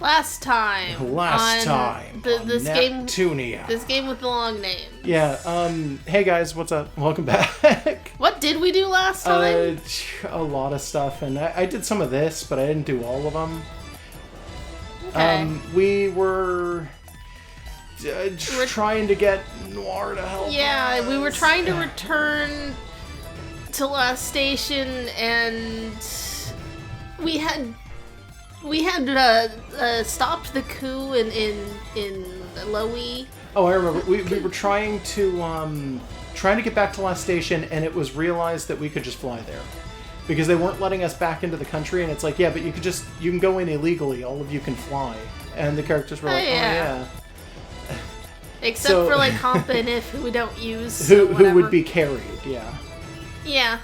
Last time on this Neptunia. This game with the long name. Yeah, hey guys, what's up? Welcome back. What did we do last time? A lot of stuff, and I did some of this, but I didn't do all of them. Okay. We were trying to get Noire to help us. We were trying to return to Lastation, and we had stopped the coup in Lowe. Oh, I remember. We were trying to get back to Lastation, and it was realized that we could just fly there because they weren't letting us back into the country. And it's like, yeah, but you can go in illegally. All of you can fly, and the characters were like, oh yeah. Except for like Compa and If, who we don't use. Who would be carried? Yeah. Yeah.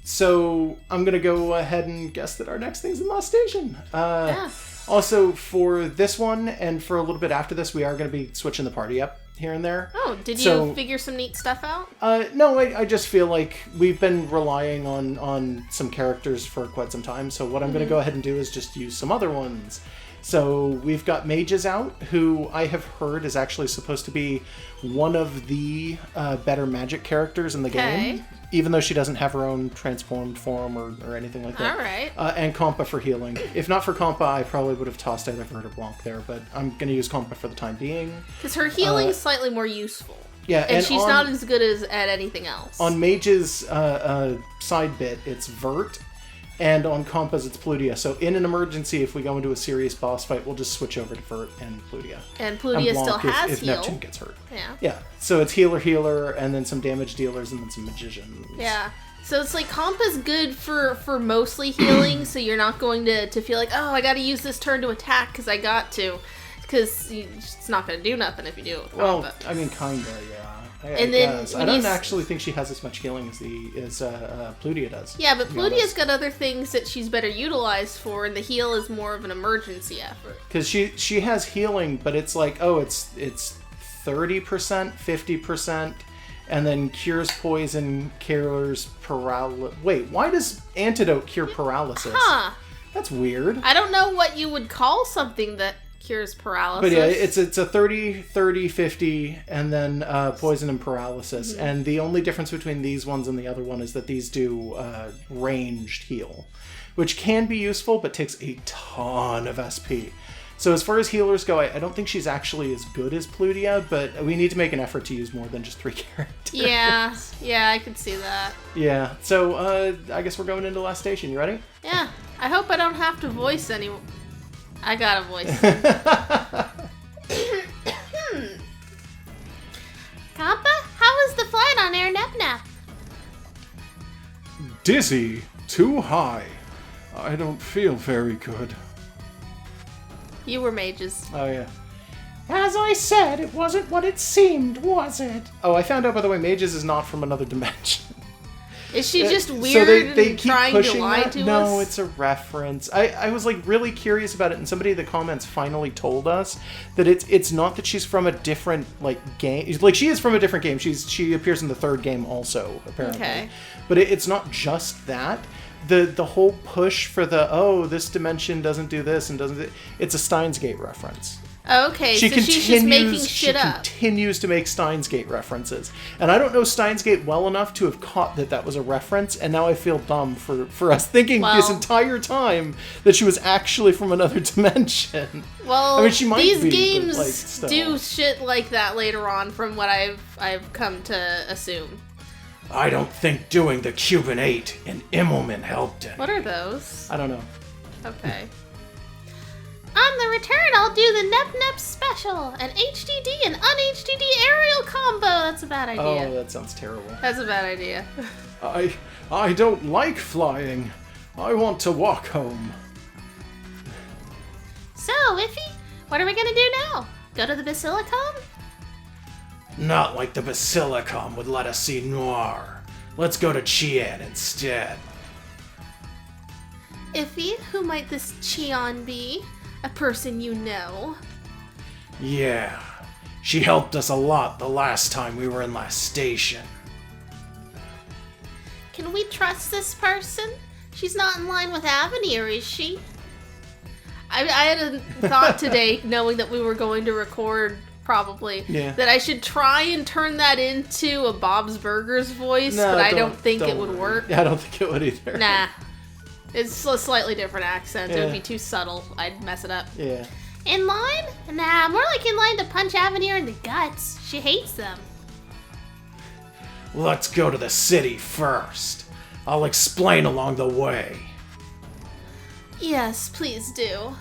So I'm gonna go ahead and guess that our next thing's in Lastation. Yeah. Also, for this one and for a little bit after this, we are going to be switching the party up here and there. Oh, did you figure some neat stuff out? No, I just feel like we've been relying on some characters for quite some time, so what I'm going to go ahead and do is just use some other ones. So we've got Mages out, who I have heard is actually supposed to be one of the better magic characters in the game, even though she doesn't have her own transformed form or anything like that. All right. And Compa for healing. If not for Compa, I probably would have tossed either Vert or Blanc there, but I'm going to use Compa for the time being. Because her healing is slightly more useful. Yeah, and she's not as good at anything else. On Mage's side bit, it's Vert. And on Compa's, it's Plutia. So in an emergency, if we go into a serious boss fight, we'll just switch over to Vert and Plutia. And Plutia still has if heal. Neptune gets hurt. Yeah. Yeah. So it's healer, and then some damage dealers, and then some magicians. Yeah. So it's like Compa's good for mostly healing, so you're not going to feel like, oh, I got to use this turn to attack because I got to. Because it's not going to do nothing if you do it with Compa. Well, I mean, kinda, yeah. I don't actually think she has as much healing as Plutia does. Yeah, but Plutia's got other things that she's better utilized for, and the heal is more of an emergency effort. Because she has healing, but it's like, it's 30%, 50%, and then cures poison, cures paralysis. Wait, why does antidote cure paralysis? Huh. That's weird. I don't know what you would call something that cures paralysis. But yeah, it's a 30, 50, and then poison and paralysis. Mm-hmm. And the only difference between these ones and the other one is that these do ranged heal, which can be useful, but takes a ton of SP. So as far as healers go, I don't think she's actually as good as Plutia, but we need to make an effort to use more than just 3 characters. Yeah, I could see that. Yeah, so I guess we're going into Lastation. You ready? Yeah, I hope I don't have to voice anyone. I got a voice. Compa, how was the flight on Air Nepna? Dizzy, too high. I don't feel very good. You were Mages. Oh, yeah. As I said, it wasn't what it seemed, was it? Oh, I found out, by the way, Mages is not from another dimension. Is she just weird they and keep trying pushing to lie that? to us? No, it's a reference. I was like really curious about it, and somebody in the comments finally told us that it's not that she's from a different game. Like, she is from a different game. She appears in the 3rd game also, apparently. Okay. But it's not just that. The whole push for this dimension doesn't do this and doesn't. It's a Steins Gate reference. Okay, so she's just making shit up. She continues to make Steins Gate references. And I don't know Steins Gate well enough to have caught that was a reference, and now I feel dumb for us thinking this entire time that she was actually from another dimension. Well, I mean, she might these be, games but, do shit like that later on from what I've come to assume. I don't think doing the Cuban 8 in Immelman helped it. What are those? I don't know. Okay. On the return, I'll do the Nep special, an HDD and un-HDD aerial combo. That's a bad idea. Oh, that sounds terrible. That's a bad idea. I don't like flying. I want to walk home. So, Iffy, what are we gonna do now? Go to the Basilicom? Not like the Basilicom would let us see Noire. Let's go to Chian instead. Iffy, who might this Chian be? A person you know? Yeah. She helped us a lot the last time we were in Lastation. Can we trust this person? She's not in line with Avenir, is she? I had a thought today, knowing that we were going to record, probably, that I should try and turn that into a Bob's Burgers voice, No, but I don't think it would worry. work. Yeah, I don't think it would either. Nah. It's a slightly different accent. It Yeah. would be too subtle. I'd mess it up. Yeah. In line? Nah, more like in line to punch Avenir in the guts. She hates them. Let's go to the city first. I'll explain along the way. Yes, please do.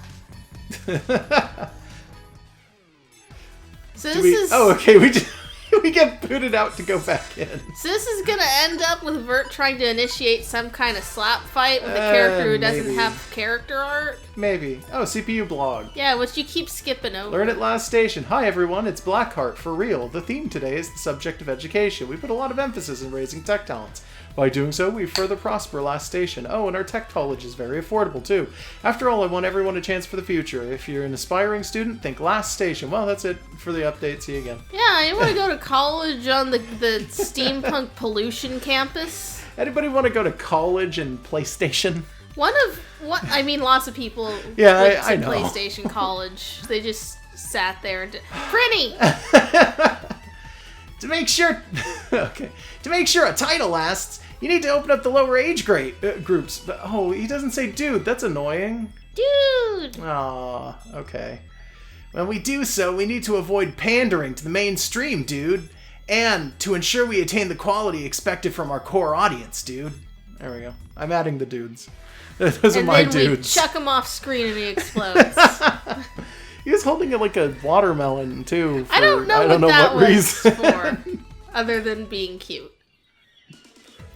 So this is... Oh, okay, we get booted out to go back in. So this is gonna end up with Vert trying to initiate some kind of slap fight with a character who doesn't maybe. have character art. Maybe. Oh, CPU blog. Yeah, which you keep skipping over. Learn at Lastation. Hi everyone, it's Blackheart for real. The theme today is the subject of education. We put a lot of emphasis in raising tech talents. By doing so, we further prosper Lastation. Oh, and our tech college is very affordable too. After all, I want everyone a chance for the future. If you're an aspiring student, think Lastation. Well, that's it for the update. See you again. Yeah, you want to go to college on the steampunk pollution campus? Anybody want to go to college and PlayStation? Lots of people Yeah, went I to know. PlayStation college. They just sat there and Prinny! To make sure a title lasts, you need to open up the lower age grade groups. But, oh, he doesn't say dude. That's annoying. Dude! Aw, okay. When we do so, we need to avoid pandering to the mainstream, dude. And to ensure we attain the quality expected from our core audience, dude. There we go. I'm adding the dudes. Those are my And then we dudes. chuck him off screen and he explodes. He was holding it like a watermelon, too. I don't know what was reason. for, other than being cute.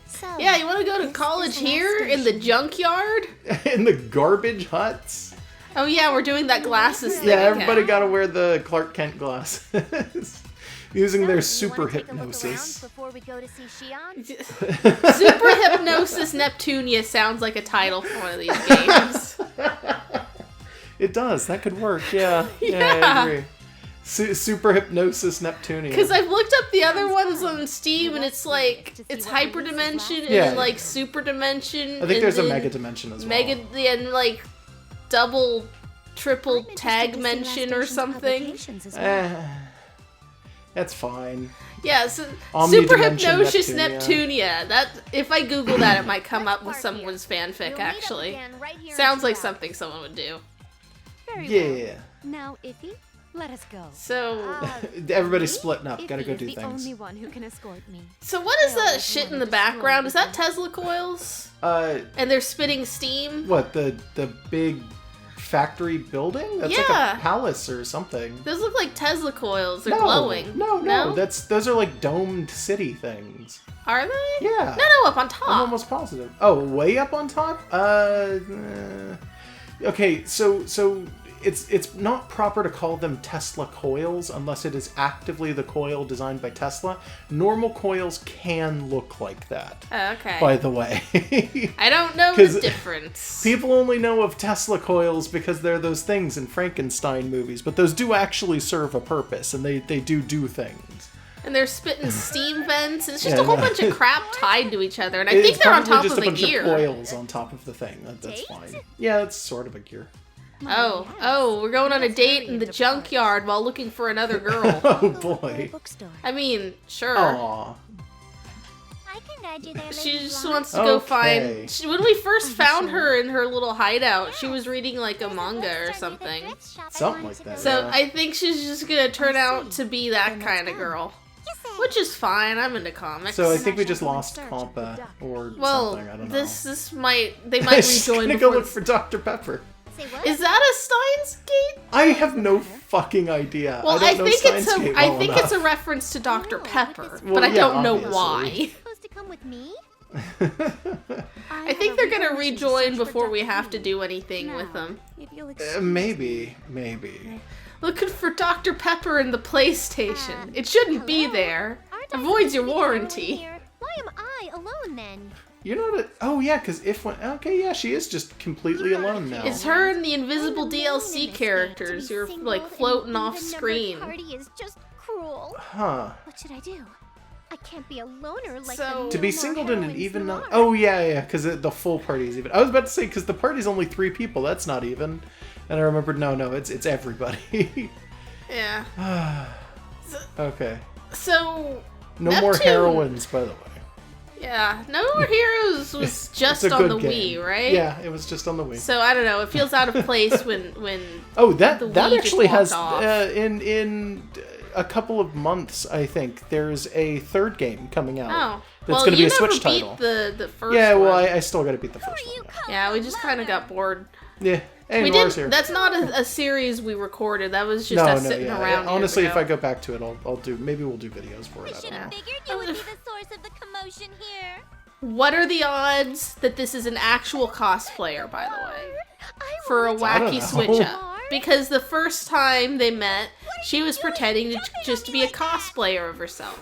So, Yeah, you want to go to college here in the junkyard? In the garbage huts. Oh yeah, we're doing that glasses thing. Yeah, again. everybody gotta wear the Clark Kent glasses. Using so, their do you super wanna take a look around hypnosis. before we go to see Shion? Super Hypnosis Neptunia sounds like a title for one of these games. It does. That could work. Yeah. Yeah. I agree. Super Hypnosis Neptunia. Because I've looked up the other ones on Steam, and it's like, it's Hyperdimension, and Yeah. then like Super Dimension. I think there's a Mega Dimension as well. And like double, triple tag mention or something. That's fine. Yeah, so Super Omnidimension Hypnosis Neptunia. Neptunia. That, if I Google that, it might come up with someone's fanfic, actually. Sounds like something someone would do. Very Yeah. well. Now, Iffy, let us go. So, Everybody's splitting up. Iffy Gotta go is do the things. only one who can escort me. so what is that shit in the background? Is that Tesla coils? And they're spitting steam? What, the big factory building? That's like Yeah. a palace or something. Those look like Tesla coils. They're No. glowing. No. Those are like domed city things. Are they? Yeah. No, up on top. I'm almost positive. Oh, way up on top? Okay, so it's not proper to call them Tesla coils unless it is actively the coil designed by Tesla. Normal coils can look like that, Okay. by the way. I don't know 'Cause the difference. People only know of Tesla coils because they're those things in Frankenstein movies, but those do actually serve a purpose, and they do things. And they're spitting steam vents. It's just Yeah, a whole no. bunch of crap tied to each other. And I think they're on top just of a the bunch gear. of coils on top of the thing. That's Date? fine. Yeah, it's sort of a gear. Oh, we're going on a date in the junkyard while looking for another girl. Oh boy. Bookstore. I mean, sure. Aw. I can guide you there. She Lady just Blonde. wants to go Okay. find... when we first found her in her little hideout, she was reading like a manga or something. Something like that. So yeah. I think she's just gonna turn out to be that kind of girl. Which is fine, I'm into comics. So I think we just lost Compa or well, something. I don't know. this might... they might She's rejoin gonna go before... look for Dr. Pepper. Say what? Is that a Steins Gate? I have no fucking idea. Well, I don't know think it's Steins Gate I well think enough. it's a reference to Dr. Pepper, Well, but I yeah, don't know obviously. why. Supposed to come with me? I think they're gonna rejoin before we have to do anything with them. If you'll excuse Maybe. Looking for Dr. Pepper in the PlayStation. It shouldn't be there. Aren't I Avoids your supposed to be the heroine warranty. here? Why am I alone then? You're not a... Oh, yeah, because if... Okay, yeah, she is just completely alone now. It's her and the invisible I'm alone DLC in this characters. game. To be You're single like and floating off even-numbered screen. Party is just cruel. Huh. What should I do? I can't be a loner like So- the To be no more singled in an heroines even Noire. Oh yeah, because the full party is even. I was about to say because the party's only 3 people. That's not even. And I remembered no, it's everybody. Yeah. Okay. So No more Neptune- heroines, by the way. Yeah, No More Heroes was just It's a on the good game. Wii, right? Yeah, it was just on the Wii. So I don't know. It feels out of place when Oh, that the that Wii just actually has walked off. in a couple of months, I think there's a 3rd game coming out. oh That's well, going to be you a never Switch beat title. the first Yeah, well, one. I still got to beat the first one. Yeah, we just kind of got bored. Yeah. Hey, We Noire's didn't. here. That's not a series we recorded. That was just us sitting around. Honestly, years if I ago. go back to it, I'll do. Maybe we'll do videos for I it. I should don't know. have figured you would be the source of the commotion here. What are the odds that this is an actual cosplayer, by the way, for a I don't wacky know. switch up? Because the first time they met, she was pretending to just be a cosplayer of herself.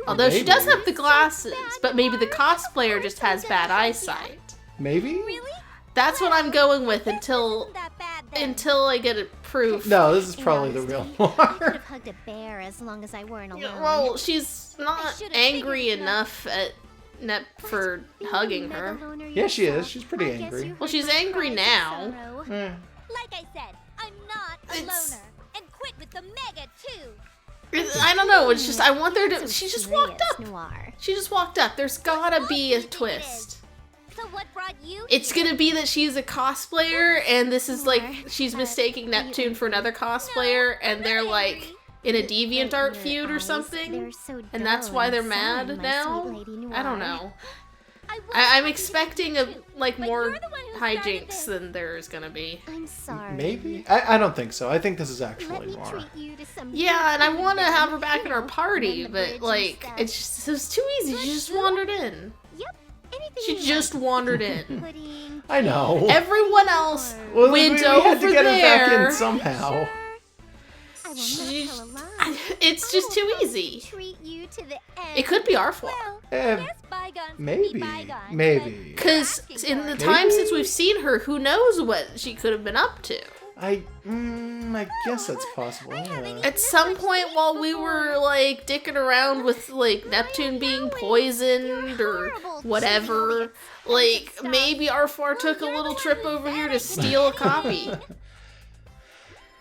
Although she does Maybe. have the glasses, but maybe the cosplayer just has bad eyesight. Maybe. Really? That's what I'm going with until That bad then. I get a proof. No, this is In probably the honesty, real I could Noire. have hugged a bear as long as I weren't alone. Yeah, well, she's not should've angry figured it out. enough at Nep for hugging her. Yeah, she is. She's pretty angry. Well, she's angry now. Eh. Like I said, I'm not a It's- loner. And quit with the mega too. I don't know. It's just I want there to. So She just serious, walked up. Noire. She just walked up. There's gotta be a twist. So what brought you It's here? gonna be that she's a cosplayer, and this is like Noire, she's mistaking Neptune for another cosplayer, and they're like in a DeviantArt feud or something, and that's why they're mad now. I don't know. I'm expecting more hijinks than there's gonna be. I'm sorry. Maybe. I don't think so. I think this is Let actually me Noire. treat you to some Yeah, and I food want to and, have her back in our you know, party, run the but bridge like and it's just it was too easy. She just wandered in. Yep. Anything She you just want. wandered in. Pudding. I know. Everyone else Well, went we over had to get her back there. in somehow. Sure. I will She- not tell a lie. It's just too easy. Treat you to the end. It could be our fault. Well, Eh, yes, bygones be maybe. bygones, Maybe. Because but in the asking time Maybe. since we've seen her, who knows what she could have been up to? I guess that's possible. Yeah. At some point while we were like dicking around with like Neptune being poisoned or whatever, like maybe R4 took a little trip over here to steal a copy.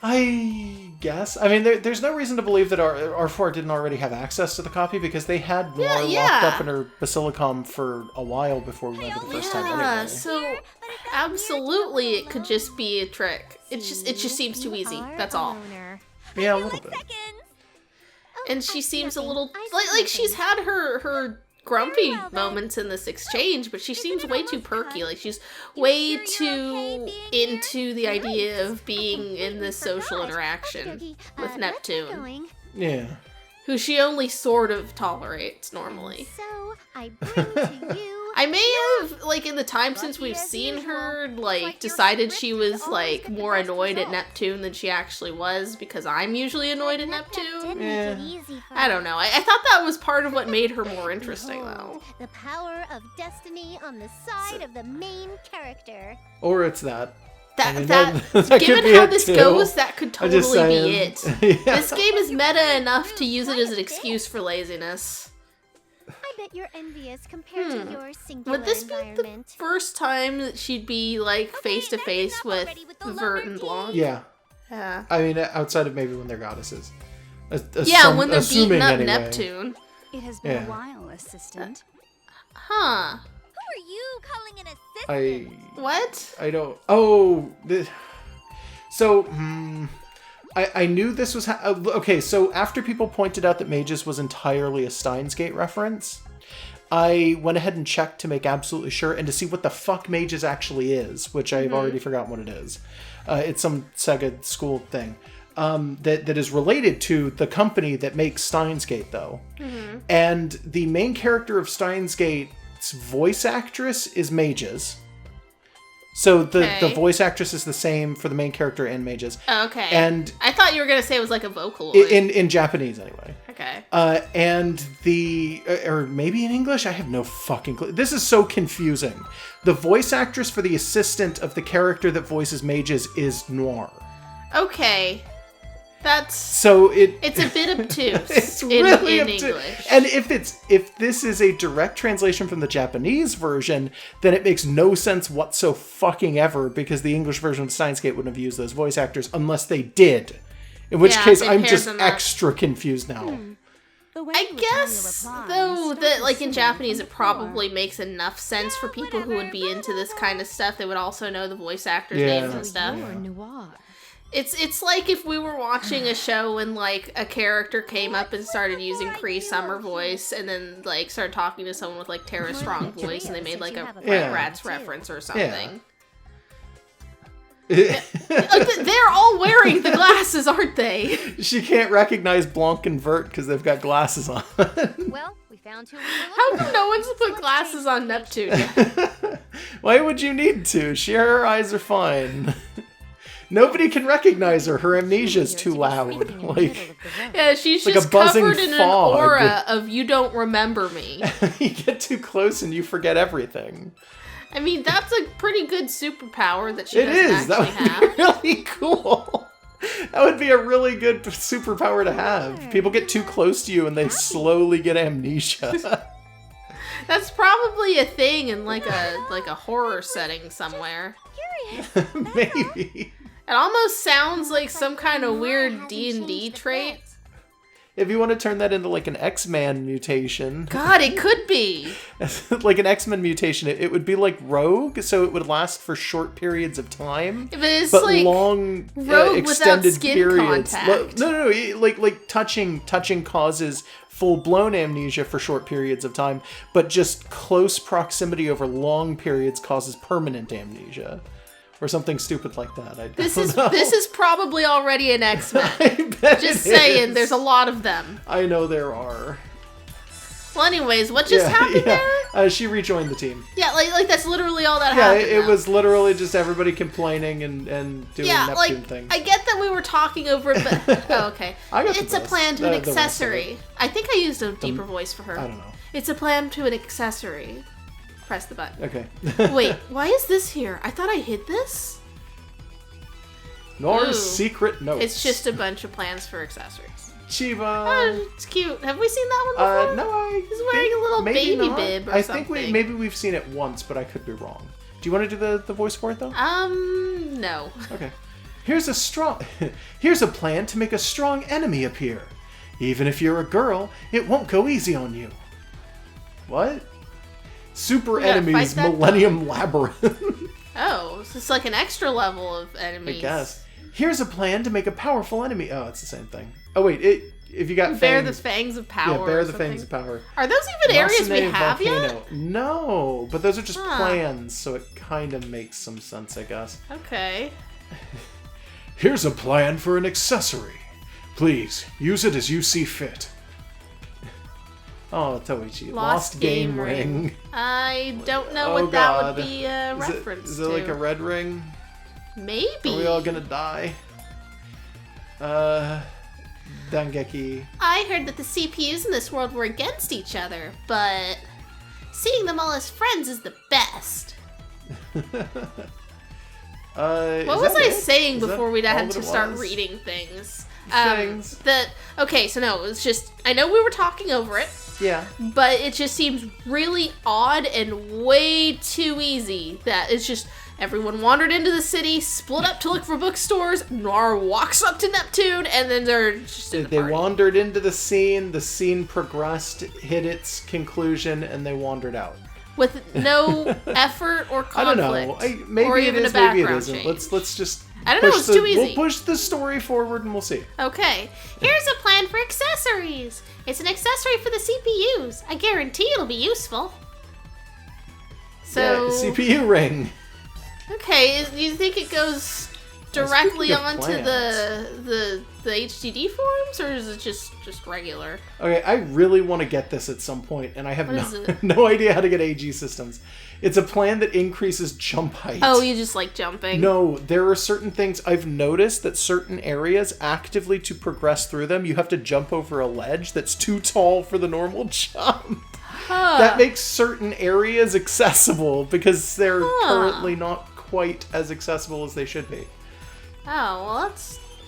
I guess. I mean, there's no reason to believe that R4 didn't already have access to the copy because they had Noire Yeah. locked up in her basilicom for a while before we went for the first time Yeah, anyway. so absolutely it could just be a trick. It just seems too easy. That's all. Yeah, a little bit. And she seems a little like she's had her grumpy moments in this exchange, but she seems way too perky. Like she's way too into the idea of being in this social interaction with Neptune, Yeah. who she only sort of tolerates normally. So I bring to you. I may have, like, in the time since we've seen her, like, decided she was, like, more annoyed at Neptune than she actually was, because I'm usually annoyed at Neptune. Yeah. I don't know. I thought that was part of what made her more interesting, though. The power of destiny on the side of the main character. Or it's that. That, I mean, that, that could given be how it, this too. goes, that could I'm just totally be it. saying. Yeah. This game is meta enough to use it as an excuse for laziness. I bet you're envious compared to your singular Would this be the environment. first time that she'd be, like, face to face with Vert and Blanc? Yeah. Yeah. I mean, outside of maybe when they're goddesses. Yeah, when they're assuming beating up anyway. Neptune. It has been Yeah. a while, assistant. Huh. Who are you calling an assistant? What? I don't. Oh, so I knew this was okay. So after people pointed out that Mages was entirely a Steins Gate reference, I went ahead and checked to make absolutely sure and to see what the fuck Mages actually is, which I've already forgotten what it is. It's some Sega school thing that is related to the company that makes Steins Gate, though. And the main character of Steins Gate's voice actress is Mages. So the Okay. voice actress is the same for the main character and Mages. Oh, okay. And I thought you were gonna say it was like a Vocaloid. in Japanese, anyway. Okay. And or maybe in English, I have no fucking clue. This is so confusing. The voice actress for the assistant of the character that voices Mages is Noire. Okay. So it's a bit obtuse. It's in really obtuse. English. And if this is a direct translation from the Japanese version, then it makes no sense whatsoever because the English version of Steins Gate wouldn't have used those voice actors unless they did. In which case, I'm just extra confused now. I guess, though, that, like, in Japanese, it probably makes enough sense for people who would be into this kind of stuff. They would also know the voice actors' names and stuff. Noire. It's like if we were watching a show and, like, a character came up and started using Cree Summer voice and then, like, started talking to someone with, like, Tara Strong voice and they made, like, a Rats reference or something. They're all wearing the glasses, aren't they? She can't recognize Blanc and Vert because they've got glasses on. Well, we found who we were How looking come no one's put glasses on Neptune? Why would you need to? Her eyes are fine. Nobody can recognize her. Her amnesia is too loud. Like, yeah, she's like just a buzzing covered in fog. an aura of "you don't remember me." You get too close and you forget everything. I mean, that's a pretty good superpower that she It is. doesn't actually That would have. be really cool. That would be a really good superpower to have. People get too close to you and they slowly get amnesia. That's probably a thing in like a horror setting somewhere. Maybe. It almost sounds like some kind of weird D&D trait. If you want to turn that into like an X-Man mutation. God, it could be. Like an X-Men mutation, it would be like Rogue, so it would last for short periods of time. But it's but like long, Rogue extended without skin periods. contact. No. Like touching causes full-blown amnesia for short periods of time, but just close proximity over long periods causes permanent amnesia. Or something stupid like that. I don't know. This is probably already an X-Men. I bet Just it saying, is. there's a lot of them. I know there are. Well, anyways, what just happened there? She rejoined the team. Yeah, like that's literally all that happened. Yeah, it though. was literally just everybody complaining and doing Neptune things. I get that we were talking over it, but oh, okay. I got the It's a best. plan to The an rest of accessory. it. I think I used a deeper voice for her. I don't know. It's a plan to an accessory. Press the button. Okay. Wait, why is this here? I thought I hid this? Noire's Ooh. secret notes. It's just a bunch of plans for accessories. Chiva. Oh, it's cute. Have we seen that one before? No, He's wearing a little maybe baby not. bib or I something. think maybe we've seen it once, but I could be wrong. Do you want to do the voice for it though? No. Okay. Here's a plan to make a strong enemy appear. Even if you're a girl, it won't go easy on you. What? Super We gotta enemies, fight that Millennium Labyrinth. Oh, so it's like an extra level of I enemies. guess. Here's a plan to make a powerful enemy. Oh, it's the same thing. Oh wait, if you got Bear the fangs, fangs of power. yeah, bear or the something. fangs of power. Are those even areas we Masane have volcano. yet? No, but those are just Huh. plans, so it kind of makes some sense, I guess. Okay. Here's a plan for an accessory. Please, use it as you see fit. Oh, Toichi. Lost Game Ring. I don't know Oh, what that God. would be a Is reference it to. like a red ring? Maybe. Are we all gonna die? Dengeki. I heard that the CPUs in this world were against each other, but seeing them all as friends is the best. What was I saying before we had to start reading things? Things. Okay, so no, it was just, I know we were talking over it, Yeah. but it just seems really odd and way too easy that it's just everyone wandered into the city, split up to look for bookstores, Noire walks up to Neptune, and then they're just in the They party. wandered into the scene progressed, hit its conclusion, and they wandered out. With no effort or I don't conflict. know. Maybe or it even is, a maybe it background isn't. change. Let's just. I don't know, push it's too easy. We'll push the story forward and we'll see. Okay, here's a plan for accessories. It's an accessory for the CPUs. I guarantee it'll be useful. So, Yeah, CPU ring. okay, do you think it goes directly Speaking of onto the HDD forums, or is it just regular? Okay, I really want to get this at some point, and I have What is it? no idea how to get AG systems. It's a plan that increases jump height. Oh, you just like jumping? No, there are certain things I've noticed that certain areas, actively to progress through them, you have to jump over a ledge that's too tall for the normal jump. Huh. That makes certain areas accessible because they're Huh. currently not quite as accessible as they should be. Oh,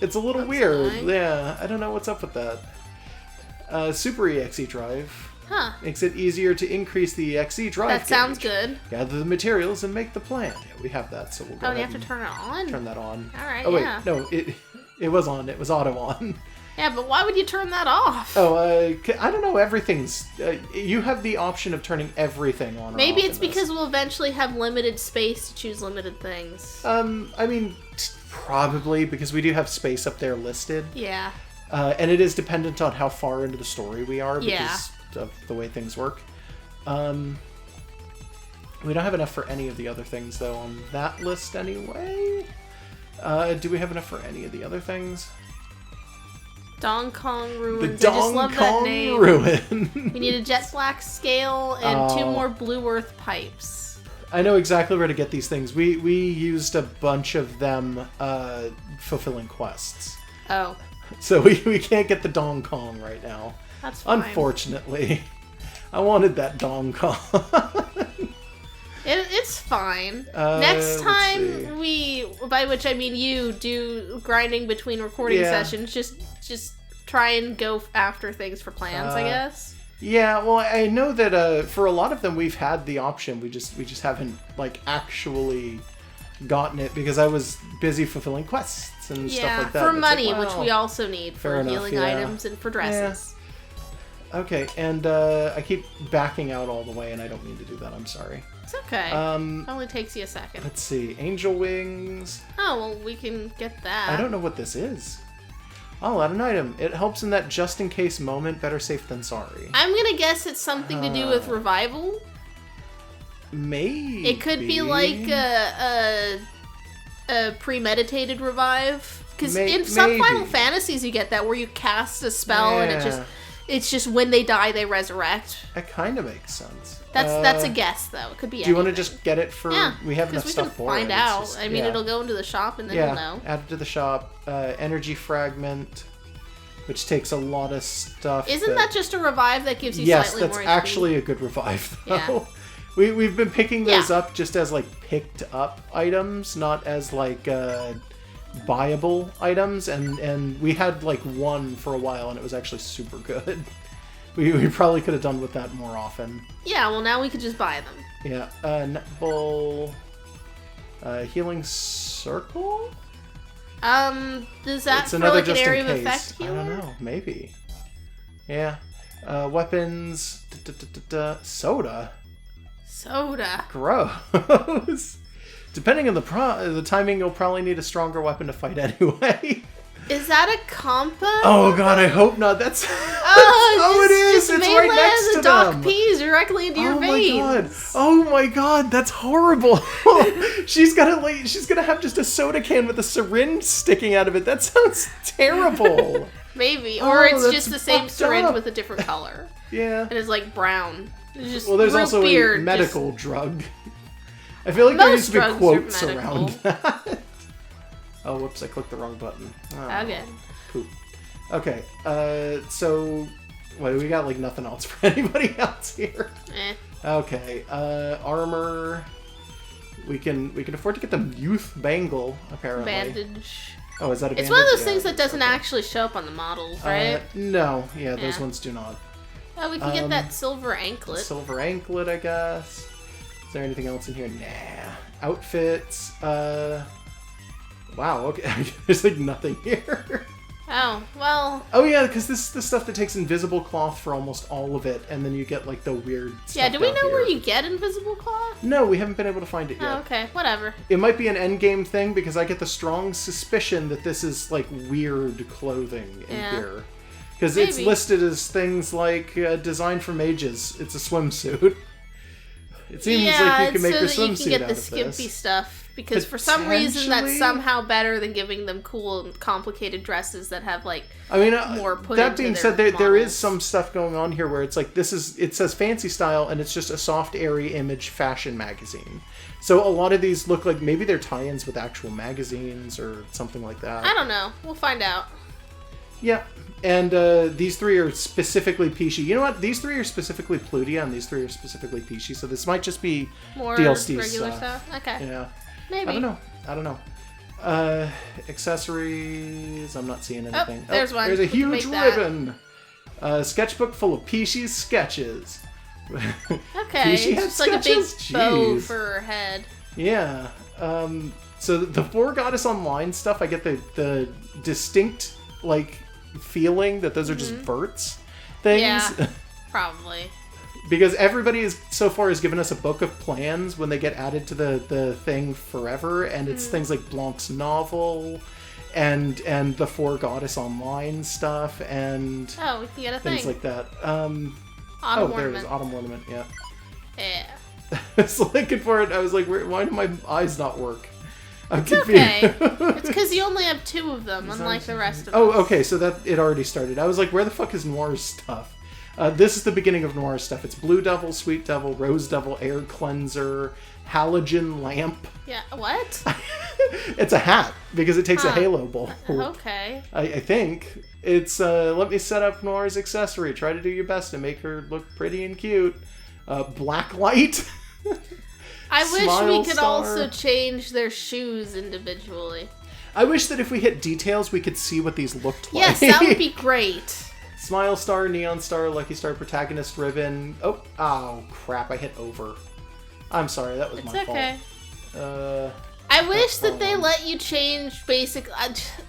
well, It's a little That's weird. annoying. Yeah, I don't know what's up with that. Super EXE drive. Huh. Makes it easier to increase the EXE drive That sounds gauge. good. Gather the materials and make the plan. Yeah, we have that, so we'll go Oh, and you ahead have to and turn it on? turn that on. Alright, Oh, wait, yeah. no, it was on. It was auto on. Yeah, but why would you turn that off? Oh, I don't know, everything's... you have the option of turning everything on or Maybe off it's in this. because we'll eventually have limited space to choose limited things. I mean, probably, because we do have space up there listed. Yeah. And it is dependent on how far into the story we are because Yeah. of the way things work. We don't have enough for any of the other things, though, on that list anyway. Do we have enough for any of the other things? Dong Kong The Ruins. I just Dong love that Kong name. Ruin. We need a jet black scale and 2 Oh. more blue earth pipes. I know exactly where to get these things. We used a bunch of them fulfilling quests. Oh, So we can't get the Dong Kong right now. that's fine. Unfortunately. I wanted that Dong Kong. It's fine. let's Next see. time we, by which I mean you, do grinding between recording Yeah. sessions, just try and go after things for plans, I guess. Yeah, well, I know that for a lot of them we've had the option. We just haven't like actually gotten it because I was busy fulfilling quests and stuff Yeah, like that. for And it's like, money, which well, we also need fair for enough, healing yeah. items and for dresses. Okay, and I keep backing out all the way, and I don't mean to do that. I'm sorry. It's okay. It only takes you a second. Let's see, angel wings. Oh, well, we can get that. I don't know what this is. I'll add an item. It helps in that just-in-case moment. Better safe than sorry. I'm gonna guess it's something to do with revival. Maybe. It could be like a premeditated revive. Because in some maybe. Final Fantasies you get that where you cast a spell and it's just when they die they resurrect. That kind of makes sense. That's a guess though. It could be. Do you want to anything. just get it for? Yeah, We have enough 'cause stuff we can for find it. It's out. just- I mean, yeah. it'll go into the shop and then Yeah, we'll know. add it to the shop. Energy fragment, which takes a lot of stuff. Isn't that just a revive that gives you Yes, slightly that's more actually a good revive, though. Yeah. We've been picking those Yeah. up just as, like, picked up items, not as, like, buyable items, and we had, like, one for a while, and it was actually super good. We probably could have done with that more often. Yeah, well now we could just buy them. Yeah, Netball... Healing Circle? Is that It's for another like an just area in of case. effect I healer? don't know, maybe. Yeah. Weapons... Soda? Soda. Gross. Depending on the timing, you'll probably need a stronger weapon to fight anyway. Is that a compa? Oh god, I hope not. That's Oh, it is. just It's melee right next as to a dock them. peas directly into your Oh my god. veins. Oh my god, that's horrible. she's gonna have just a soda can with a syringe sticking out of it. That sounds terrible. Maybe, Oh, or it's that's just the same fucked syringe up. with a different color. Yeah. And it's like brown. It's just Well, there's root also beer, a just- medical drug. I feel like there used Most to be drugs are quotes medical. around that. Oh, whoops, I clicked the wrong button. Oh, Okay. poop. Okay, so... Wait, we got, like, nothing else for anybody else here. Eh. Okay, armor... We can afford to get the youth bangle, apparently. Bandage. Oh, is that a bandage? It's one of those Yeah, things that doesn't okay. actually show up on the models, right? No, yeah, those Yeah. ones do not. Oh, we can get that silver anklet. Silver anklet, I guess. Is there anything else in here? Nah. Outfits. Wow, okay. There's like nothing here. Oh, well... Oh yeah, because this is the stuff that takes invisible cloth for almost all of it, and then you get like the weird stuff Yeah, do we down know here. where you get invisible cloth? No, we haven't been able to find it yet. Oh, okay. Whatever. It might be an endgame thing because I get the strong suspicion that this is like weird clothing in Yeah. here. Because it's Maybe. listed as things like designed for mages. It's a swimsuit. It seems like you can make so your that you swimsuit can get out the of skimpy this. stuff. Because for some reason that's Potentially? somehow better than giving them cool and complicated dresses that have like I mean, more put that into being their said, there is models. some stuff going on here where it's like it says fancy style and it's just a soft, airy image fashion magazine. So a lot of these look like maybe they're tie-ins with actual magazines or something like that. I don't know. We'll find out. Yeah, and these three are specifically Peachy. You know what? These three are specifically Plutia, and these three are specifically Peachy. So this might just be More DLC regular stuff. stuff. Okay. Yeah, Maybe. I don't know. Accessories. I'm not seeing anything. There's one. There's a We can huge make that. ribbon. Sketchbook full of Peachy's sketches. Okay, Peachy had it's like a big sketches? bow Jeez. for her head. Yeah. So the Four Goddess Online stuff, I get the distinct, like, feeling that those are just verts things. Yeah, probably. Because everybody is so far has given us a book of plans when they get added to the thing forever, and it's things like Blanc's novel and the Four Goddess Online stuff and Oh, we can get a things thing. like that. Autumn There it ornament. is, Autumn Ornament, yeah. Yeah. I was looking for it, I was like, why do my eyes not work? I'm It's confused. okay. It's because you only have 2 of them, unlike the rest of us. Oh, okay, so that it already started. I was like, where the fuck is Noire's stuff? This is the beginning of Noire's stuff. It's Blue Devil, Sweet Devil, Rose Devil, Air Cleanser, Halogen Lamp. Yeah, what? It's a hat, because it takes a Huh. halo bulb. Okay. I think. It's, let me set up Noire's accessory. Try to do your best to make her look pretty and cute. Black light. I wish Smile we could Star. also change their shoes individually. I wish that if we hit details, we could see what these looked like. Yes, that would be great. Smile Star, Neon Star, Lucky Star, Protagonist Ribbon. Oh, crap, I hit over. I'm sorry, that was It's my okay. fault. I wish that they wrong. let you change basic...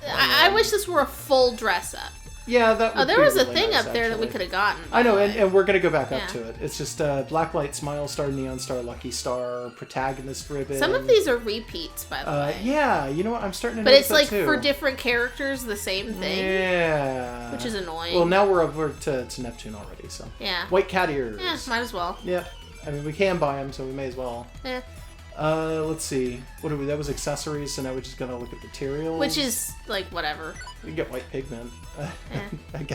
I wish this were a full dress up. Yeah, that would Oh, there be was a really thing nice, up there that we actually. could have gotten. I know, by the way. and we're going to go back Yeah. up to it. It's just Blacklight, Smile Star, Neon Star, Lucky Star, Protagonist Ribbon. Some of these are repeats, by the way. Yeah, you know what? I'm starting to But notice it's that like too. for different characters, the same thing. Yeah. Which is annoying. Well, now we're over to Neptune already, so. Yeah. White cat ears. Yeah, might as well. Yep. I mean, we can buy them, so we may as well. Yeah. Let's see. What do we? That was accessories, so now we're just gonna look at materials. Which is, like, whatever. We can get white pigment. Yeah.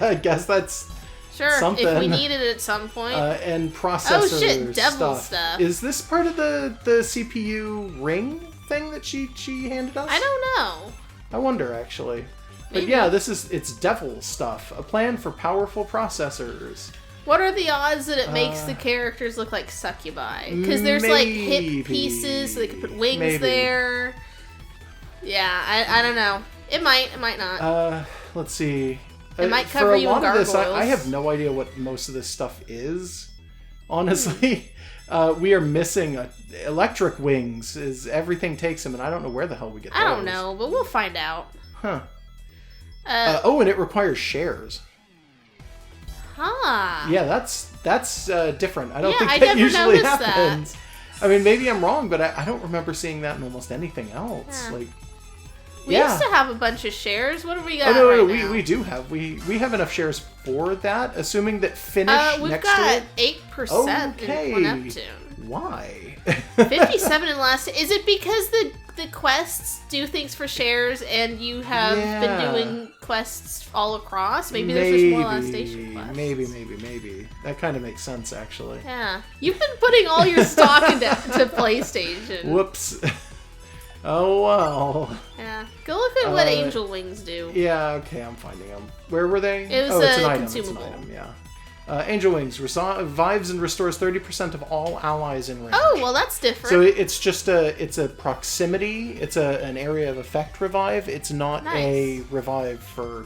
I guess that's Sure, if we something. needed it at some point. and processor Oh, shit, devil stuff. Is this part of the CPU ring thing that she handed us? I don't know. I wonder actually. But Maybe. yeah, it's devil stuff. A plan for powerful processors. What are the odds that it makes the characters look like succubi? Because there's like maybe. hip pieces, so they could put wings Maybe. there. Yeah, I don't know. It might not. Let's see. It might For cover a you lot in of this, I gargoyles. have no idea what most of this stuff is. Honestly, we are missing electric wings. Is everything takes them, and I don't know where the hell we get those. I don't know, but we'll find out. Huh. Uh, And it requires shares. huh. Yeah, that's different. I don't Yeah, think I that never usually noticed that. happens. I mean, maybe I'm wrong, but I don't remember seeing that in almost anything else. Yeah. Like, We yeah. used to have a bunch of shares. What do we got Oh no, right now? we do have we have enough shares for that, assuming that finish We've next got to 8% Okay. in Neptune. it. Why? 57 in last. Is it because the quests do things for shares and you have Yeah. been doing quests all across? Maybe there's just more Lastation quests. Maybe. That kind of makes sense, actually. Yeah. You've been putting all your stock into to PlayStation. Whoops. Oh well. Yeah. Go look at what Angel Wings do. Yeah, okay, I'm finding them. Where were they? It was oh, it's a an item. consumable. It's an item, yeah. Angel Wings revives and restores 30% of all allies in range. Oh, well, that's different. So it's just it's a proximity. It's an area of effect revive. It's not a Nice. revive for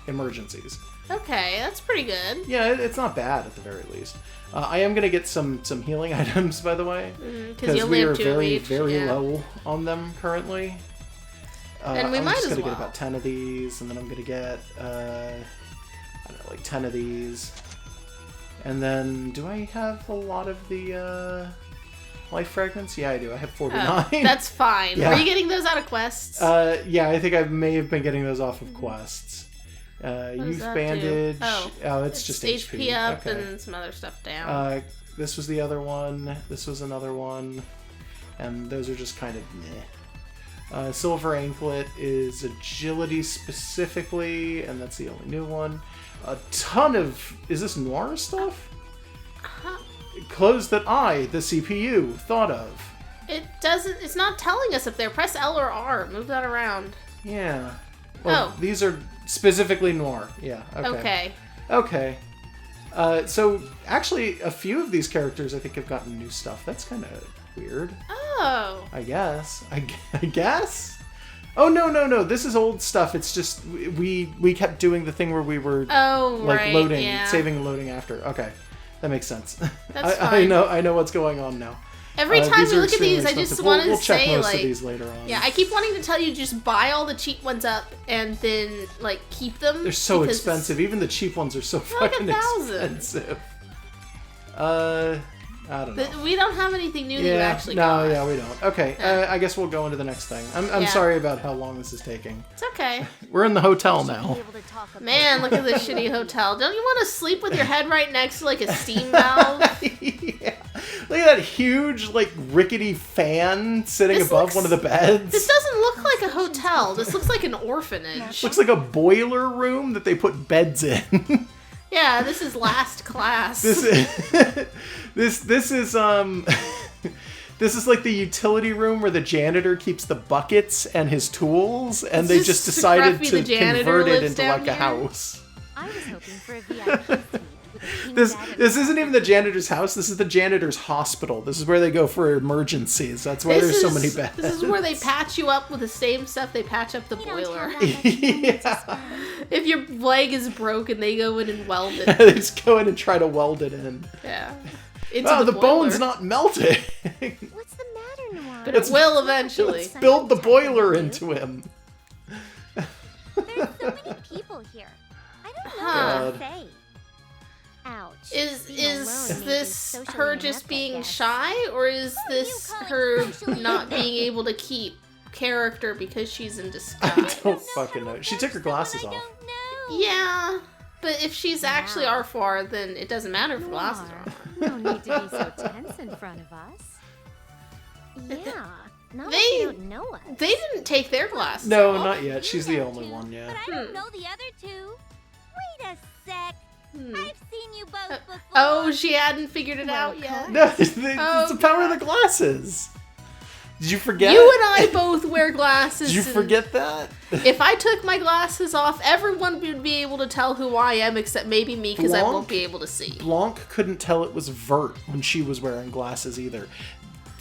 emergencies. Okay, that's pretty good. Yeah, it's not bad at the very least. I am gonna get some healing items, by the way, Because you only we are have 2 very each. very yeah. low on them currently. And we I'm might just as gonna well. get about 10 of these, and then I'm gonna get I don't know, like 10 of these. And then, do I have a lot of the life fragments? Yeah, I do. I have 49. Oh, that's fine. Yeah. Were you getting those out of quests? Yeah, I think I may have been getting those off of quests. does Youth that do? bandage. Oh, it's just HP up Okay. and some other stuff down. This was the other one. This was another one. And those are just kind of meh. Silver Anklet is agility specifically, and that's the only new one. A ton of... Is this Noire stuff? Clothes that I, the CPU, thought of. It doesn't. It's not telling us up there. Press L or R. Move that around. Yeah. Well, Oh. these are specifically Noire. Yeah, Okay. Okay. So, actually, a few of these characters I think have gotten new stuff. That's kind of weird. Oh. I guess. I guess? Oh, no. This is old stuff. It's just we kept doing the thing where we were loading, saving and loading after. Okay. That makes sense. That's fine. I know what's going on now. Every time we look at these, I expensive. just wanted we'll to check say, most like... of these later on. Yeah, I keep wanting to tell you just buy all the cheap ones up and then, like, keep them. They're so expensive. Even the cheap ones are so fucking expensive. I don't know. We don't have anything new that you actually got. No, we don't. Okay, I guess we'll go into the next thing. I'm sorry about how long this is taking. It's okay. We're in the hotel now. Man, look at this shitty hotel. Don't you want to sleep with your head right next to, like, a steam valve? Yeah. Look at that huge, like, rickety fan sitting above one of the beds. This doesn't look like a hotel. This looks like an orphanage. Looks like a boiler room that they put beds in. Yeah, this is last class. This is this is like the utility room where the janitor keeps the buckets and his tools, and they just decided to convert it into like a house. I was hoping for a VIP suite with This isn't even the janitor's house. This is the janitor's hospital. This is where they go for emergencies. That's why there's so many beds. This is where they patch you up with the same stuff they patch up the boiler. Yeah. If your leg is broken, they go in and weld it. They just go in and try to weld it in. Yeah. The bone's not melting. What's the matter, Noire? But it will eventually. Let's build the boiler into him. There's so many people here. I don't know what to say. Ouch. Is Being alone made me this socially her inept, just I being guess. shy, or is this call it her socially not being inept? able to keep character because she's in I disguise? don't fucking know. She took her glasses off. Yeah, but if she's actually R4, then it doesn't matter if her glasses are on. No need to be so tense in front of us. Yeah. Not They- like they don't know us. They didn't take their glasses No, off. not yet. She's the only one, yeah. But I don't know the other two. Wait a sec. I've seen you both before. Oh, she hadn't figured it out yet. No, it's the power of the glasses. Did you forget? You and I both wear glasses. Did you and forget that? If I took my glasses off, everyone would be able to tell who I am, except maybe me, because I Blanc? won't be able to see. Blanc couldn't tell it was Vert when she was wearing glasses either.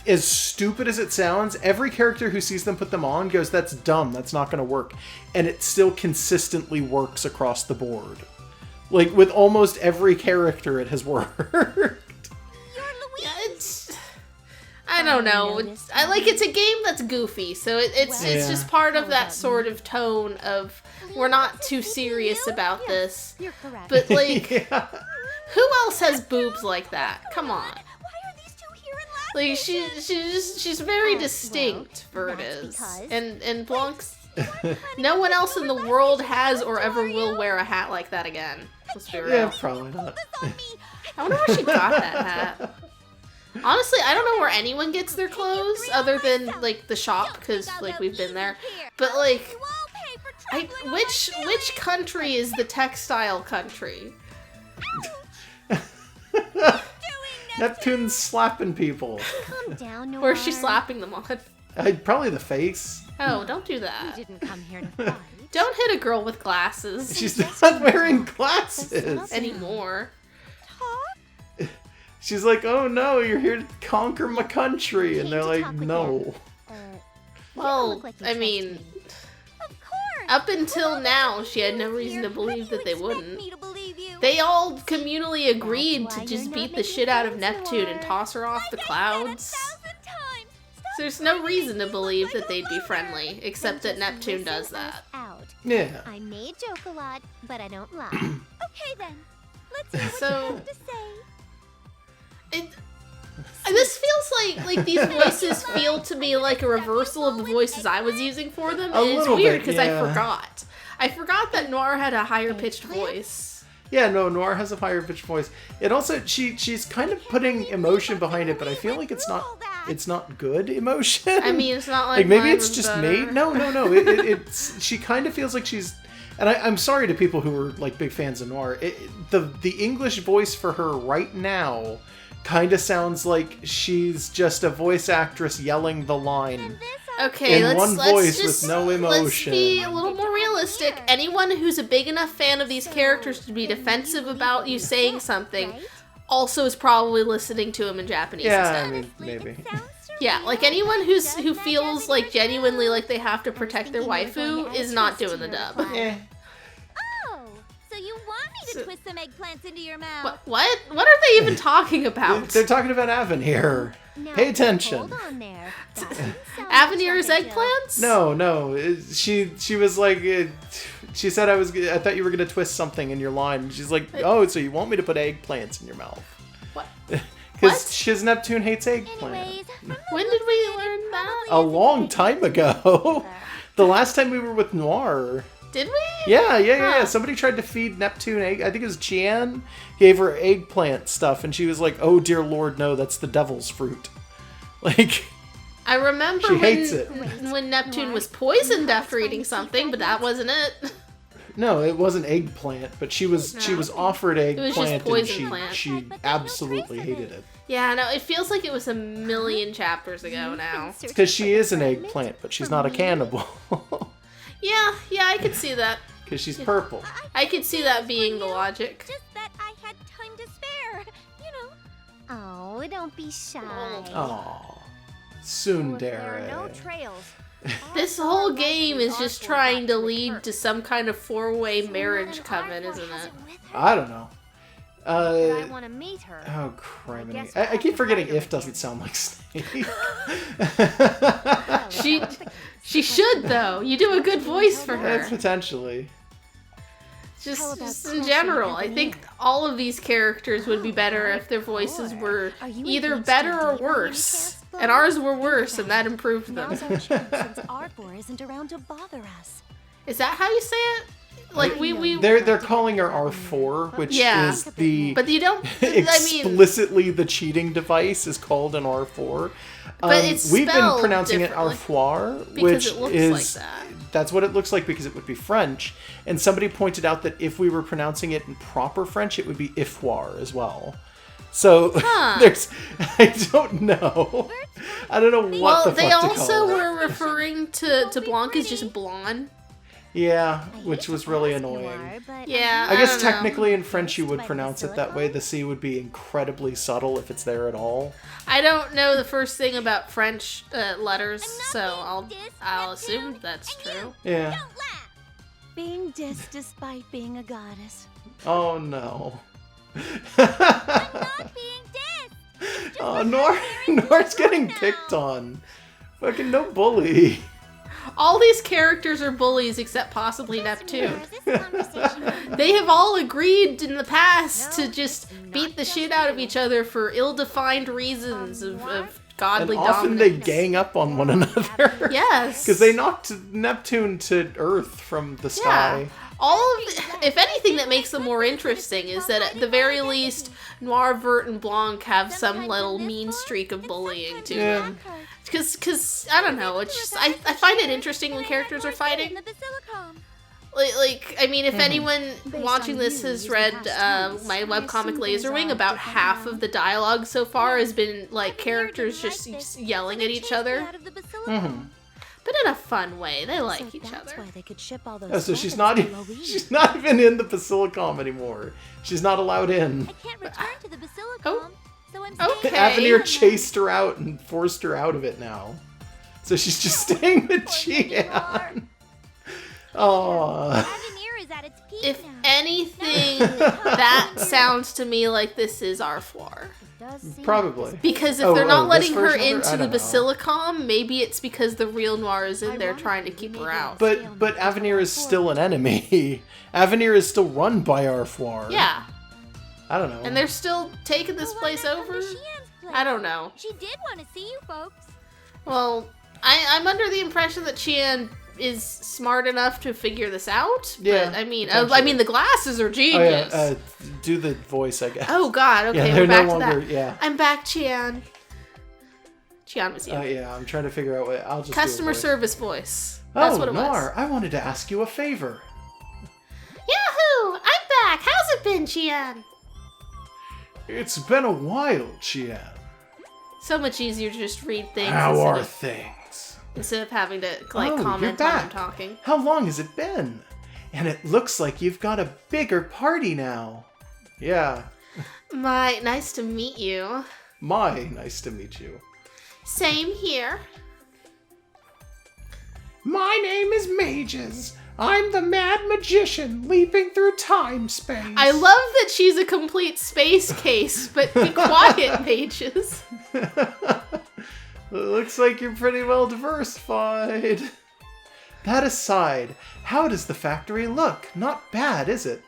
As stupid as it sounds, every character who sees them put them on goes, "That's dumb, that's not going to work." And it still consistently works across the board. Like, with almost every character, it has worked. Yeah, I don't know. It's a game that's goofy, so it's just part of that sort of tone of we're not too serious about this. You're correct. But like, Yeah. who else has boobs like that? Come on. Why are these two here in Like she's very distinct, Vert that's is, because- and Blanc's. No one else in the world has or ever will wear a hat like that again. Let's be real. Yeah, probably not. I wonder where she got that hat. Honestly, I don't know where anyone gets their clothes other than like the shop, because like we've been there. But like, which country is the textile country? Neptune's slapping people. Calm down, Noire. Where's she slapping them on? Probably the face. Oh, don't do that. You didn't come here to fight. Don't hit a girl with glasses She's not wearing glasses. anymore. She's like, "Oh no, you're here to conquer my country," and they're like, "No." Well, I mean, up until now, she had no reason to believe that they wouldn't. They all communally agreed to just beat the shit out of Neptune and toss her off the clouds. So there's no reason to believe that they'd be friendly, except that Neptune does that. Yeah. I may joke a lot, but I don't lie. Okay then. Let's hear what So- you have to say. This feels like these voices feel to me like a reversal of the voices I was using for them. A And it's little weird bit, because yeah. I forgot. I forgot that Noire had a higher pitched voice. Yeah, no, Noire has a higher pitched voice. It also she's kind of putting emotion behind it, but I feel like it's not good emotion. I mean, it's not like like maybe mine it's was just better. made. No. It's she kind of feels like she's. And I'm sorry to people who are like big fans of Noire. The English voice for her right now kind of sounds like she's just a voice actress yelling the line. Okay, in let's one voice just, with no Let's emotion. be a little more realistic. Anyone who's a big enough fan of these characters to be defensive about you saying something also is probably listening to him in Japanese Yeah, I instead. mean, maybe. Yeah, like anyone who feels like genuinely like they have to protect their waifu is not doing the dub. Eh. Oh, so you want me to twist some eggplants into your mouth? What? What are they even talking about? They're talking about Avenir. Now, Pay attention. Hold on there. That didn't sound Avenir's like a joke. eggplants? No. She was like, she said I thought you were gonna twist something in your line. She's like, oh, so you want me to put eggplants in your mouth? What? Because Shiz Neptune hates eggplant. Anyways, When did we learn that? A long time ago. The last time we were with Noire. Did we? Yeah. Huh. Somebody tried to feed Neptune egg. I think it was Chian. Gave her eggplant stuff, and she was like, "Oh dear Lord, no, that's the devil's fruit." Like, I remember She hates it. when Neptune was poisoned after eating something, but that wasn't it. no, it wasn't eggplant, but she was offered was just eggplant, poison and plant. she absolutely hated it. Yeah, no, it feels like it was a million chapters ago now. Because she is an eggplant, but she's not a cannibal. Yeah, I could see that. Because she's purple. I could see that being the logic. just that I had time to spare. You know. Oh, don't be shy. Aww. Well, if there are Tsundere. no trails. This whole game is just trying to lead to some kind of four-way marriage coven, isn't it? I don't know. I want to meet her. Oh, criminy. I keep forgetting if doesn't sound like Snake. She should, though. You do a good voice for That's her. potentially. Just in general, I think all of these characters would be better if their voices were either better or worse. And ours were worse, and that improved them. Now's our chance since R4 isn't around to bother us. Is that how you say it? Like we They're calling her R4, which Yeah. is the but you don't. I mean, explicitly the cheating device is called an R4. But it's we've been spelled pronouncing it differently. Arfoire, Because which it looks is like that. that's what it looks like because it would be French. And somebody pointed out that if we were pronouncing it in proper French, it would be Ifoire as well. So there's, I don't know. I don't know what the fuck they to also call it. were referring to Blanc as just blonde. Yeah, which was really annoying. Yeah, I guess don't know. technically in French you would pronounce it that way. The C would be incredibly subtle if it's there at all. I don't know the first thing about French letters, so I'll assume that's true. Yeah. Being dissed despite being a goddess. Oh no. Not being dissed. Oh, Noire's getting picked on. Fucking no bully. All these characters are bullies except possibly Neptune. This conversation They have all agreed in the past to just beat the shit out of each other for ill-defined reasons of And godly often they dominance. gang up on one another. Yes. Because they knocked Neptune to Earth from the sky. Yeah. If anything that makes them more interesting is that at the very least, Noire, Vert, and Blanc have some little mean streak of bullying to them. Because, I don't know, it's just, I find it interesting when characters are fighting. the Basilicom. Like, I mean, if anyone watching this has read my webcomic Laserwing, about half of the dialogue so far has been, like, characters just yelling at each other. Out of the Basilicom. But in a fun way. They like So each that's other. why they could ship all those. Oh, so she's weapons not to Lois. she's not even in the Basilicom anymore. She's not allowed in. I can't return to the Basilicom, Oh. so I'm Okay. staying Avenir with chased her out and forced her out of it now. So she's just staying with Chian. Oh. Avenir is at its peak If now. anything, that sounds to me like this is Arfoire. Probably. Because if Oh, they're not this letting her version of her? I into the don't know. Basilicom, maybe it's because the real Noire is in there trying to keep her out. But Avenir is still an enemy. Avenir is still run by Arfoire. Yeah, I don't know. and they're still taking this Well, why place not come over? to Xian's place? I don't know. She did want to see you folks. Well, I'm under the impression that Chian is smart enough to figure this out. Yeah, But, I mean, potentially. the glasses are Oh genius. yeah, do the voice, I guess. Oh God, okay, yeah, we're they're back no to longer. that. Yeah. I'm back, Chian. Chian was you. Yeah, I'm trying to figure out what I'll just Customer do a voice. service voice. That's what it was. Noire, I wanted to ask you a favor. Yahoo! I'm back. How's it been, Chian? It's been a while, Chian. So much easier to just read things How instead are of, things? instead of having to You're comment while I'm back. talking. How long has it been? And it looks like you've got a bigger party now. Yeah. Nice to meet you. Nice to meet you. Same here. My name is Mages. I'm the mad magician leaping through time-space. I love that she's a complete space case, but be quiet, Mages. Looks like you're pretty well diversified. That aside, how does the factory look? Not bad, is it?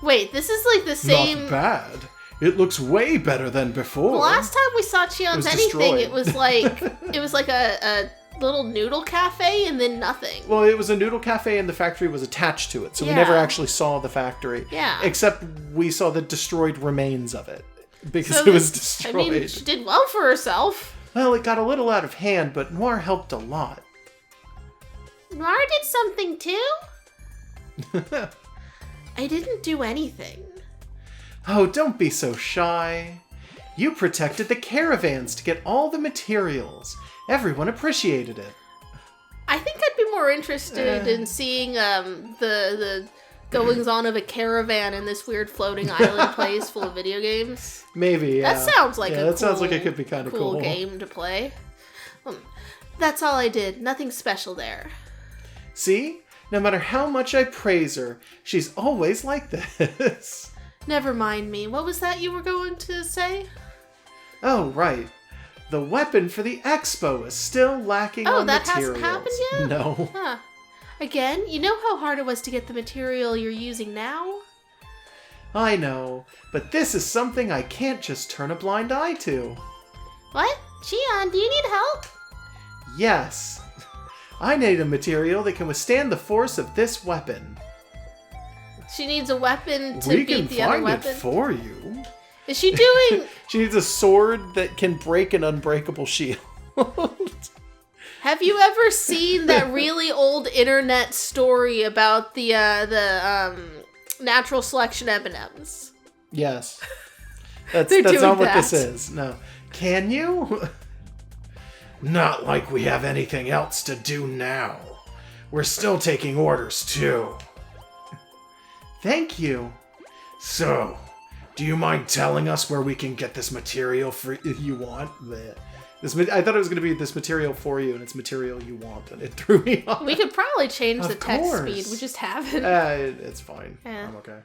Wait, this is like the same... Not bad. It looks way better than before. The last time we saw Cheon's anything, it was like a little noodle cafe and then nothing. Well, it was a noodle cafe and the factory was attached to it, so we Yeah. never actually saw the factory. Yeah. Except we saw the destroyed remains of it, because So it was this- destroyed. I mean, she did well for herself. Well, it got a little out of hand, but Noire helped a lot. Noire did something too? I didn't do anything. Oh, don't be so shy. You protected the caravans to get all the materials. Everyone appreciated it. I think I'd be more interested in seeing the goings-on of a caravan in this weird floating island place full of video games. Maybe, yeah. That sounds like that sounds like it could be kind of cool. game to play. That's all I did. Nothing special there. See? No matter how much I praise her, she's always like this. Never mind me. What was that you were going to say? Oh, right. The weapon for the expo is still lacking on that materials. hasn't happened yet? No. Huh. Again, you know how hard it was to get the material you're using now? I know, but this is something I can't just turn a blind eye to. What? Cheon, do you need help? Yes. I need a material that can withstand the force of this weapon. She needs a weapon to We beat can the other find it weapon. for you. Is she doing... She needs a sword that can break an unbreakable shield. Have you ever seen that really old internet story about the natural selection M&Ms? Yes. That's They're doing not what that. this is. No. Can you? Not like we have anything else to do now. We're still taking orders, too. Thank you. So, do you mind telling us where we can get this material for you want? Bleh. I thought it was going to be this material for you, and it's material you want, and it threw me off. We could probably change Of the text course. speed. We just haven't. It's fine. Yeah. I'm okay.